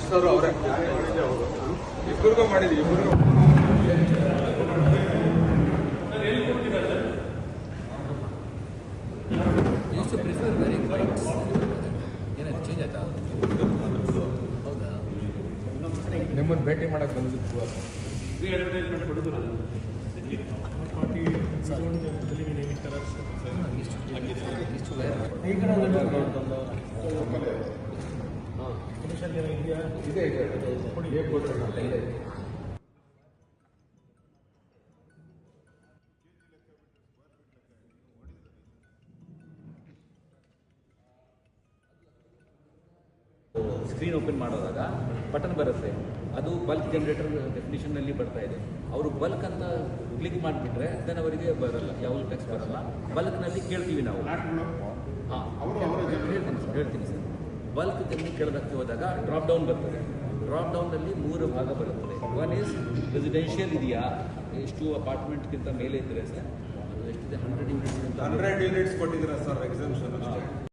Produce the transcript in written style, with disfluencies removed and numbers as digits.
Sir ಅವರೇ ಇಬ್ಬರಿಗೂ ಮಾಡಿದ್ವಿ ಇಬ್ಬರಿಗೂ ಪ್ರಿಫರ್ ವೆರಿ ವೈಟ್ಸ್ ಏನಾದ್ರು ಚೇಂಜ್ ಆಯ್ತಾ ಹೌದಾ ನಿಮ್ಮನ್ನು ಭೇಟಿ ಮಾಡಕ್ಕೆ ಬಂದಿದ್ದು ಸ್ಕ್ರೀನ್ ಓಪನ್ ಮಾಡೋದಾಗ ಬಟನ್ ಬರುತ್ತೆ, ಅದು ಬಲ್ಕ್ ಜನರೇಟರ್ ಡೆಫಿನಿಷನ್ನಲ್ಲಿ ಬರ್ತಾ ಇದೆ. ಅವರು ಬಲ್ಕ್ ಅಂತ ಕ್ಲಿಕ್ ಮಾಡಿಬಿಟ್ರೆ ದೆನ್ ಅವರಿಗೆ ಬರಲ್ಲ, ಯಾವ ಟೆಕ್ಸ್ಟ್ ಬರಲ್ಲ. ಬಲ್ಕ್ನಲ್ಲಿ ಕೇಳ್ತೀವಿ ನಾವು. ಹೇಳ್ತೀನಿ ಸರ್. ಬಲ್ಕ್ ಜನ ಕೇಳೋದಕ್ಕೆ ಹೋದಾಗ ಡ್ರಾಪ್ ಡೌನ್ ಬರ್ತದೆ. ಡ್ರಾಪ್ ಡೌನ್ನಲ್ಲಿ 3 ಭಾಗ ಬರುತ್ತದೆ. ಒನ್ ಈಸ್ ರೆಸಿಡೆನ್ಷಿಯಲ್ ಇದೆಯಾ, ಎಷ್ಟು ಅಪಾರ್ಟ್ಮೆಂಟ್ಗಿಂತ ಮೇಲೆ ಇದ್ದರೆ ಸರ್, ಅದು ಎಷ್ಟಿದೆ 100 ಯೂನಿಟ್ಸ್ ಕೊಟ್ಟಿದ್ದೀರಾ ಸರ್ ಎಕ್ಸಾಮ್ಷನ್?